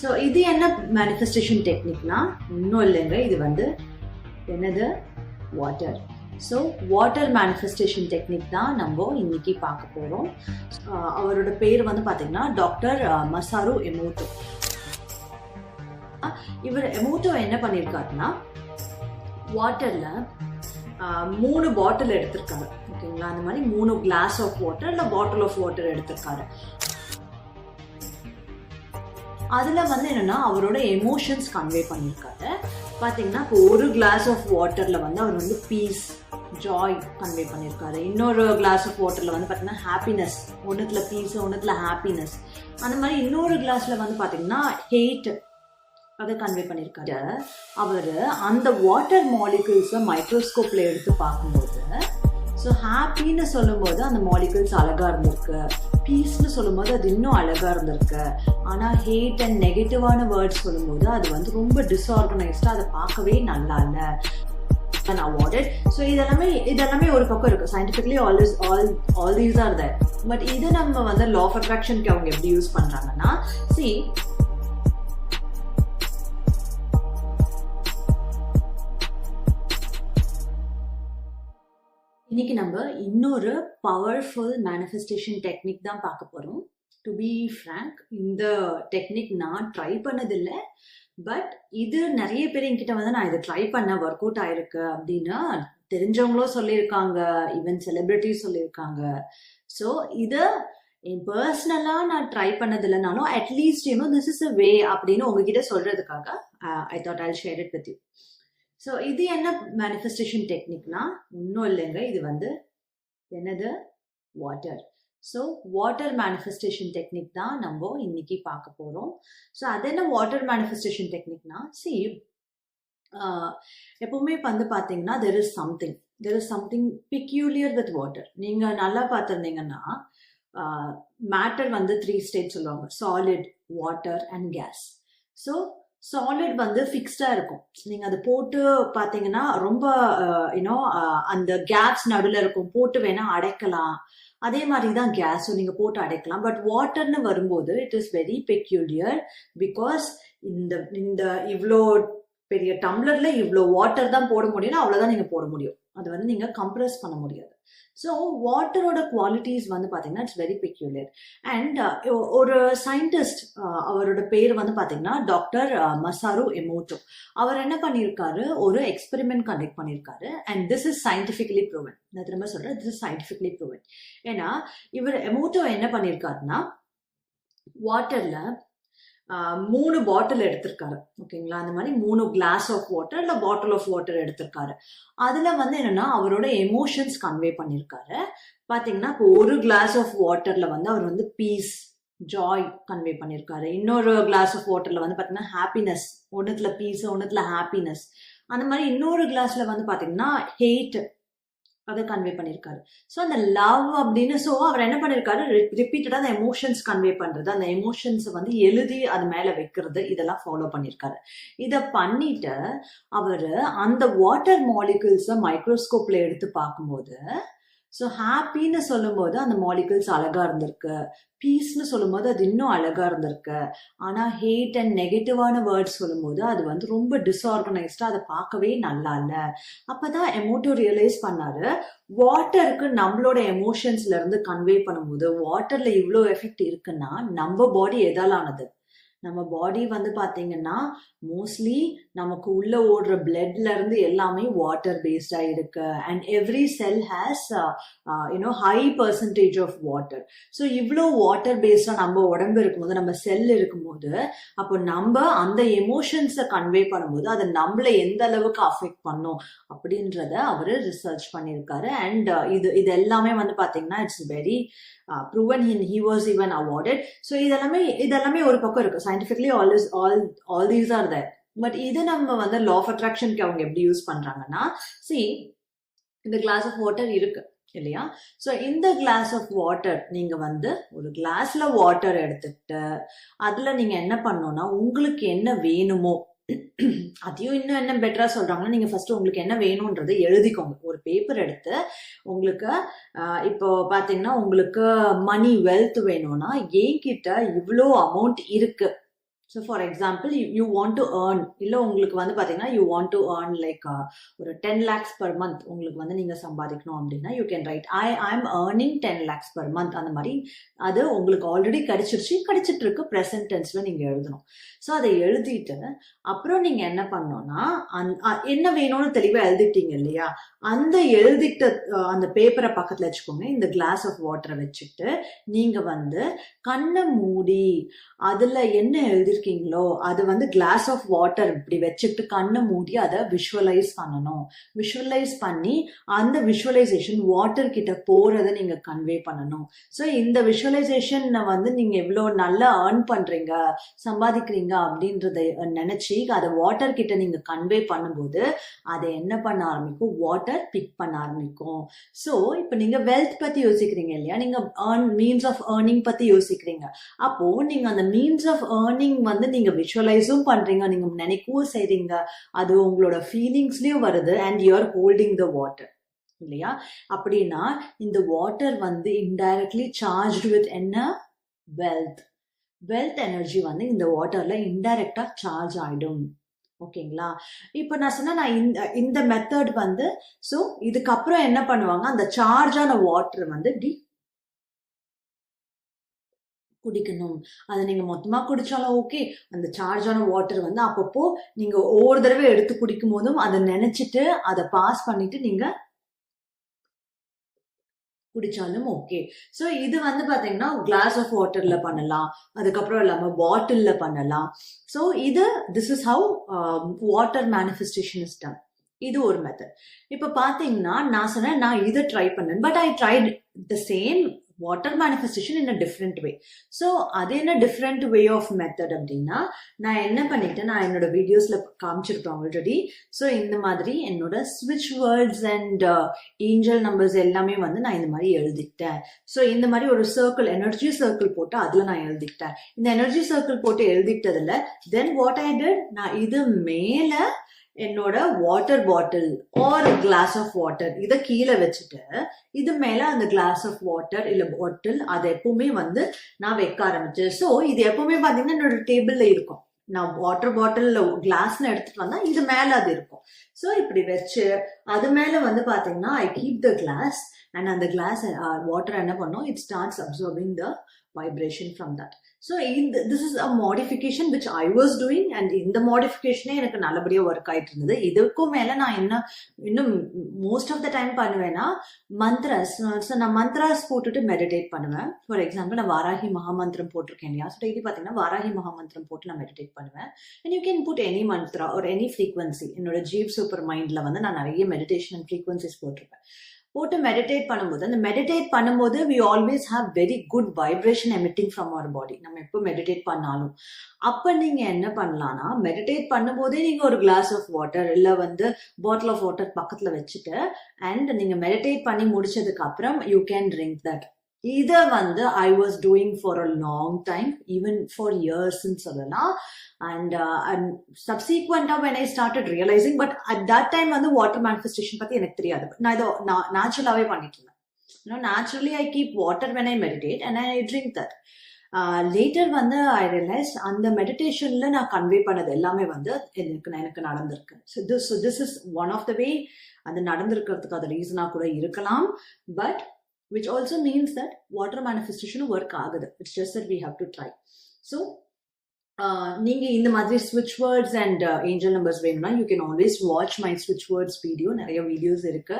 So இது என்ன manifestation டெக்னிக்னா இன்னும் இல்லைங்க, இது வந்து என்னது water. So water manifestation technique தான் நம்ம இன்னைக்கு பார்க்க போகிறோம். அவரோட பேர் வந்து பார்த்தீங்கன்னா டாக்டர் மசாரு எமோட்டோ. இவர் எமோட்டோ என்ன பண்ணியிருக்காருன்னா, வாட்டர்ல 3 பாட்டில் எடுத்திருக்காரு. ஓகேங்களா, அந்த மாதிரி 3 கிளாஸ் ஆஃப் வாட்டர் இல்லை பாட்டில் ஆஃப் வாட்டர் எடுத்திருக்காரு. அதுல வந்து என்னன்னா அவரோட எமோஷன்ஸ் கன்வே பண்ணியிருக்காரு. பாத்தீங்கன்னா இப்போ ஒரு கிளாஸ் ஆஃப் வாட்டர்ல வந்து அவர் வந்து பீஸ், ஜாய் கன்வே பண்ணியிருக்காரு. இன்னொரு கிளாஸ் ஆஃப் வாட்டர்ல வந்து பாத்தீங்கன்னா ஹாப்பினஸ், ஒன்னுத்துல பீஸ் ஒன்னுத்துல ஹாப்பினஸ். அந்த மாதிரி இன்னொரு கிளாஸ்ல வந்து பாத்தீங்கன்னா ஹேட் அதை கன்வே பண்ணியிருக்காரு. அவரு அந்த வாட்டர் மாலிகுல்ஸை மைக்ரோஸ்கோப்ல எடுத்து பார்க்கும்போது, ஸோ ஹாப்பின்னு சொல்லும்போது அந்த மாலிகுல்ஸ் அழகா இருந்திருக்கு, பீஸ்ன்னு சொல்லும்போது அது இன்னும் அழகா இருந்திருக்கு. ஆனால் ஹேட் அண்ட் நெகட்டிவான வேர்ட்ஸ் சொல்லும்போது அது வந்து ரொம்ப டிஸ்ஆர்கனைஸ்டா, அதை பார்க்கவே நல்லா இல்லை. Awarded. So இதெல்லாமே ஒரு பக்கம் இருக்கு. Scientifically all these are there. But இது நம்ம வந்து law of attraction க்கு அவங்க எப்படி யூஸ் பண்றாங்கன்னா, see, இன்னைக்கு நம்ம இன்னொரு பவர்ஃபுல் மேனிஃபெஸ்டேஷன் டெக்னிக் தான் பார்க்க போறோம். டு பி ஃப்ராங்க், இந்த டெக்னிக் நான் ட்ரை பண்ணதில்லை. பட் இது நிறைய பேர் என்கிட்ட வந்து நான் இதை ட்ரை பண்ண ஒர்க் அவுட் ஆயிருக்கு அப்படின்னு தெரிஞ்சவங்களும் சொல்லியிருக்காங்க, ஈவன் செலிபிரிட்டிஸ் சொல்லியிருக்காங்க. ஸோ இதை பர்சனலா நான் ட்ரை பண்ணது இல்லைனாலும் அட்லீஸ்ட் திஸ் இஸ் அ வே அப்படின்னு உங்ககிட்ட சொல்றதுக்காக I thought Jal share it with you. So இது என்ன மேனிஃபெஸ்டேஷன் டெக்னிக்னா இன்னும் இல்லைங்க, இது வந்து என்னது water. So water manifestation technique தான் நம்ம இன்னைக்கு பார்க்க போறோம். ஸோ அது என்ன வாட்டர் மேனிஃபெஸ்டேஷன் டெக்னிக்னா, எப்பவுமே வந்து பார்த்தீங்கன்னா there is something peculiar with water. நீங்க நல்லா பார்த்துருந்தீங்கன்னா மேட்டர் வந்து 3 ஸ்டேட் சொல்லுவாங்க: solid, water and gas. So solid வந்து ஃபிக்ஸ்டா இருக்கும். நீங்க அதை போட்டு பாத்தீங்கன்னா ரொம்ப அந்த கேப்ஸ் நடுவில் இருக்கும், போட்டு வேணா அடைக்கலாம். அதே மாதிரி தான் கேஸும் நீங்க போட்டு அடைக்கலாம். பட் வாட்டர்னு வரும்போது it is very peculiar. Because இந்த இவ்வளோ பெரிய டம்ளர்ல இவ்வளோ வாட்டர் தான் போட முடியும், அவ்வளவுதான் நீங்க போட முடியும். அது வந்து நீங்க கம்ப்ரஸ் பண்ண முடியாது. ஸோ வாட்டரோட குவாலிட்டிஸ் வந்து பார்த்தீங்கன்னா இட்ஸ் வெரி பெக்யூலியர். அண்ட் ஒரு சயின்டிஸ்ட், அவரோட பேர் வந்து பார்த்தீங்கன்னா டாக்டர் மசாரு எமோட்டோ. அவர் என்ன பண்ணியிருக்காரு, ஒரு எக்ஸ்பெரிமெண்ட் கண்டக்ட் பண்ணியிருக்காரு. And this is scientifically proven. நான் திரும்ப சொல்றேன், திஸ் இஸ் சயின்டிஃபிகலி ப்ரூவன். ஏன்னா இவர் எமோட்டோ என்ன பண்ணியிருக்காருன்னா, வாட்டர்ல 3 பாட்டில் எடுத்திருக்காரு. ஓகேங்களா, அந்த மாதிரி 3 கிளாஸ் ஆஃப் வாட்டர் இல்ல பாட்டில் ஆஃப் வாட்டர் எடுத்திருக்காரு. அதுல வந்து என்னன்னா அவரோட எமோஷன்ஸ் கன்வே பண்ணியிருக்காரு. பாத்தீங்கன்னா இப்போ ஒரு கிளாஸ் ஆஃப் வாட்டர்ல வந்து அவர் வந்து பீஸ், ஜாய் கன்வே பண்ணியிருக்காரு. இன்னொரு கிளாஸ் ஆஃப் வாட்டர்ல வந்து பாத்தீங்கன்னா ஹாப்பினஸ், ஒன்னுத்துல பீஸ் ஒன்னுத்துல ஹாப்பினஸ். அந்த மாதிரி இன்னொரு கிளாஸ்ல வந்து பாத்தீங்கன்னா ஹேட் அதை கன்வே பண்ணியிருக்காரு. ஸோ அந்த லவ் அப்படின்னு, ஸோ அவர் என்ன பண்ணியிருக்காரு, ரிப்பீட்டடா அந்த எமோஷன்ஸ் கன்வே பண்றது, அந்த எமோஷன்ஸை வந்து எழுதி அது மேல வைக்கிறது, இதெல்லாம் ஃபாலோ பண்ணியிருக்காரு. இதை பண்ணிட்டு அவரு அந்த வாட்டர் மாலிகுல்ஸை மைக்ரோஸ்கோப்ல எடுத்து பார்க்கும்போது, ஸோ ஹாப்பின்னு சொல்லும்போது அந்த மாலிகுல்ஸ் அழகா இருந்திருக்கு, பீஸ்ன்னு சொல்லும்போது அது இன்னும் அழகா இருந்திருக்கு. ஆனா ஹேட் அண்ட் நெகட்டிவான வேர்ட்ஸ் சொல்லும்போது அது வந்து ரொம்ப டிஸ்ஆர்கனைஸ்டா, அதை பார்க்கவே நல்லா இல்லை. அப்பதான் எமோட்டோ ரியலைஸ் பண்ணாரு, வாட்டருக்கு நம்மளோட எமோஷன்ஸ்ல இருந்து கன்வே பண்ணும்போது வாட்டர்ல இவ்வளோ எஃபெக்ட் இருக்குன்னா நம்ம பாடி எதால ஆனது? நம்ம பாடி வந்து பாத்தீங்கன்னா மோஸ்ட்லி நமக்கு உள்ள ஓடுற பிளட்ல இருந்து எல்லாமே வாட்டர் பேஸ்டா இருக்கு. And every cell has high percentage of water. So இவ்வளோ வாட்டர் பேஸ்டா நம்ம உடம்பு இருக்கும்போது, நம்ம செல் இருக்கும்போது, அப்போ நம்ம அந்த எமோஷன்ஸை கன்வே பண்ணும்போது அது நம்மளை எந்த அளவுக்கு அஃபெக்ட் பண்ணும் அப்படின்றத அவரு ரிசர்ச் பண்ணியிருக்காரு. அண்ட் இது எல்லாமே வந்து பாத்தீங்கன்னா it's very proven. He was even awarded. So இதெல்லாமே ஒரு பக்கம் இருக்கு. Scientifically all these are there. But இது நம்ம வந்து law of attraction க்கு அவங்க எப்படி யூஸ் பண்றாங்கன்னா, see, இந்த கிளாஸ் ஆஃப் வாட்டர் இருக்கு இல்லையா? ஸோ இந்த கிளாஸ் ஆஃப் வாட்டர் நீங்க வந்து ஒரு கிளாஸ்ல வாட்டர் எடுத்துட்டு அதுல நீங்க என்ன பண்ணணும்னா, உங்களுக்கு என்ன வேணுமோ, அதையும் இன்னும் என்ன பெட்டரா சொல்றாங்கன்னா, நீங்க ஃபர்ஸ்ட் உங்களுக்கு என்ன வேணும்ன்றதை எழுதிக்கோங்க. ஒரு பேப்பர் எடுத்து உங்களுக்கு இப்போ பாத்தீங்கன்னா உங்களுக்கு மணி, வெல்த் வேணும்னா என்கிட்ட இவ்வளோ அமௌண்ட் இருக்கு, so for example you want to earn, இல்லை உங்களுக்கு வந்து பார்த்தீங்கன்னா you want to earn like ஒரு 10 lakhs per month உங்களுக்கு வந்து நீங்கள் சம்பாதிக்கணும் அப்படின்னா you can write I'm earning 10 lakhs per month. அந்த மாதிரி அது உங்களுக்கு ஆல்ரெடி கிடைச்சிட்டு இருக்கு ப்ரெசன்ட் டென்ஸில் நீங்கள் எழுதணும். ஸோ அதை எழுதிட்டு அப்புறம் நீங்கள் என்ன பண்ணோன்னா என்ன வேணும்னு தெளிவாக எழுதிட்டீங்க இல்லையா, அந்த எழுதிட்ட அந்த பேப்பரை பக்கத்தில் வச்சுக்கோங்க. இந்த கிளாஸ் ஆஃப் வாட்டரை வச்சுட்டு நீங்கள் வந்து கண்ணை மூடி அதில் என்ன எழுதிருக்கீங்களோ அது வந்து கிளாஸ் ஆஃப் வாட்டர் இப்படி வச்சுட்டு கண்ணை மூடி அதை விஷுவலைஸ் பண்ணணும். விஷுவலைஸ் பண்ணி அந்த விஷுவலைசேஷன் வாட்டர் கிட்ட போறதை நீங்க கன்வே பண்ணணும். ஸோ இந்த விஷுவலைசேஷன் வந்து நீங்க எவ்வளவு நல்லா ஏர்ன் பண்றீங்க, சம்பாதிக்கிறீங்க அப்படின்றத நினைச்சு அதை வாட்டர் கிட்ட நீங்க கன்வே பண்ணும்போது அதை என்ன பண்ண ஆரம்பிக்கும், வாட்டர் பிக் பண்ண ஆரம்பிக்கும். ஸோ இப்போ நீங்க வெல்த் பத்தி யோசிக்கிறீங்க இல்லையா, நீங்க மீன்ஸ் ஆஃப் ஏர்னிங் பத்தி யோசிக்கிறீங்க. அப்போ நீங்க அந்த மீன்ஸ் ஆஃப் ஏர்னிங் வந்து நீங்க விஷுவலைஸும் பண்றீங்க, நீங்க நினைக்கவும் செய்றீங்க, அது உங்களோட ஃபீலிங்ஸ்லயும் வருது, and you're holding the water இல்லையா. அப்படின்னா இந்த வாட்டர் வந்து இன்டைரக்ட்லி சார்ஜ்டு வித் என்ன, வெல்த் எனர்ஜி வந்து இந்த வாட்டர்ல இன்டைரக்டா சார்ஜ் ஆயிடும். ஓகேங்களா. இப்போ நான் சொன்ன நான் இந்த மெத்தட் வந்து ஸோ இதுக்கப்புறம் என்ன பண்ணுவாங்க, அந்த சார்ஜான வாட்டர் வந்து இப்படி குடிக்கணும். அதை நீங்க மொத்தமா குடிச்சாலும் ஓகே, அந்த சார்ஜான வாட்டர் வந்து அப்பப்போ நீங்க ஒவ்வொரு தடவை எடுத்து குடிக்கும் போதும் அதை நினைச்சிட்டு அதை பாஸ் பண்ணிட்டு நீங்க குடிச்சாலும் ஓகே. ஸோ இது வந்து பாத்தீங்கன்னா கிளாஸ் ஆஃப் வாட்டர்ல பண்ணலாம், அதுக்கப்புறம் இல்லாம பாட்டில்ல பண்ணலாம். So this is how water manifestation is done. இது ஒரு மெத்தட். இப்ப பாத்தீங்கன்னா நான் சொன்னேன் நான் இதை ட்ரை பண்ணேன், but I tried the same water manifestation in a different way. So அது என்ன டிஃப்ரெண்ட் வே ஆஃப் மெத்தட் அப்படின்னா, நான் என்ன பண்ணிட்டேன், நான் என்னோட வீடியோஸ்ல காமிச்சிருப்பேன் ஆல்ரெடி. ஸோ இந்த மாதிரி என்னோட ஸ்விட்ச் வேர்ட்ஸ் அண்ட் ஏஞ்சல் நம்பர்ஸ் எல்லாமே வந்து நான் இந்த மாதிரி எழுதிக்கிட்டேன். ஸோ இந்த மாதிரி ஒரு சர்க்கிள், எனர்ஜி சர்க்கிள் போட்டு அதுல நான் எழுதிக்கிட்டேன். இந்த எனர்ஜி சர்க்கிள் போட்டு எழுதிக்கிட்டதுல தென் வாட் ஐ டிட், நான் இது மேல என்னோட water bottle or glass of water இதை கீழே வச்சுட்டு இது மேல அந்த கிளாஸ் ஆஃப் வாட்டர் இல்ல பாட்டில் அதை எப்பவுமே வந்து நான் வைக்க ஆரம்பிச்சேன். ஸோ இது எப்பவுமே பாத்தீங்கன்னா என்னோட டேபிள்ல இருக்கும். நான் வாட்டர் பாட்டில் கிளாஸ்ல எடுத்துட்டு வந்தா இது மேல அது இருக்கும். ஸோ இப்படி வச்சு அது மேல வந்து பாத்தீங்கன்னா I keep the glass and அந்த கிளாஸ் வாட்டர் என்ன பண்ணும், it starts absorbing the vibration from that. So this is a modification which I was doing, and இந்த மாடிஃபிகேஷனே எனக்கு நல்லபடியா ஒர்க் ஆயிட்டு இருந்தது. இதுக்கும் மேல நான் இன்னும் மோஸ்ட் ஆஃப் த டைம் பண்ணுவேன்னா மந்த்ராஸ். நான் மந்த்ராஸ் போட்டுட்டு மெடிடேட் பண்ணுவேன். ஃபார் எக்ஸாம்பிள் நான் வாராகி மகாமந்திரம் போட்டிருக்கேன் இல்லையா, ஸோ டெய்லி பார்த்தீங்கன்னா வாராகி மகாமந்திரம் போட்டு நான் மெடிடேட் பண்ணுவேன். And you can put any mantra ஒரு எனி ஃப்ரீக்வன்சி. என்னோட ஜீவ் சூப்பர் மைண்ட்ல வந்து நான் நிறைய மெடிடேஷன் அண்ட் ஃப்ரீக்வன்சிஸ் போட்டிருப்பேன். போட்டு மெடிடேட் பண்ணும்போது அந்த மெடிடேட் பண்ணும்போது we always have very good vibration emitting from our body. நம்ம எப்போ மெடிடேட் பண்ணாலும் அப்ப நீங்க என்ன பண்ணலாம்னா, மெடிடேட் பண்ணும்போதே நீங்க ஒரு கிளாஸ் ஆஃப் வாட்டர் இல்ல வந்து பாட்டில் ஆஃப் வாட்டர் பக்கத்துல வச்சுட்டு அண்ட் நீங்க மெடிடேட் பண்ணி முடிச்சதுக்கு அப்புறம் யூ கேன் ட்ரிங்க் தட். இதை வந்து I was doing for a long time, even for இயர்ஸ்ன்னு சொல்லலாம். அண்ட் சப்சீக்வெண்டா when I started realizing, but at that time வந்து வாட்டர் மேனிஃபெஸ்டேஷன் பத்தி எனக்கு தெரியாது. நான் இதை நேச்சுரலாவே பண்ணிட்டு இருந்தேன். Naturally I keep water when I meditate and I drink that. Later வந்து ஐ ரியலைஸ் அந்த மெடிடேஷன்ல நான் கன்வே பண்ணது எல்லாமே வந்து எனக்கு நடந்திருக்கு. So this is one of the way அது நடந்திருக்கிறதுக்கு அது ரீசனா கூட இருக்கலாம். But which also means that water manifestation work ஆகுது. It's just that we have to try. So நீங்க இந்த மாதிரி ஸ்விட்ச் வேர்ட்ஸ் அண்ட் ஏஞ்சல் நம்பர்ஸ் வேணும்னா you can always watch my ஸ்விட்ச் வேர்ட்ஸ் வீடியோ. நிறைய வீடியோஸ் இருக்கு.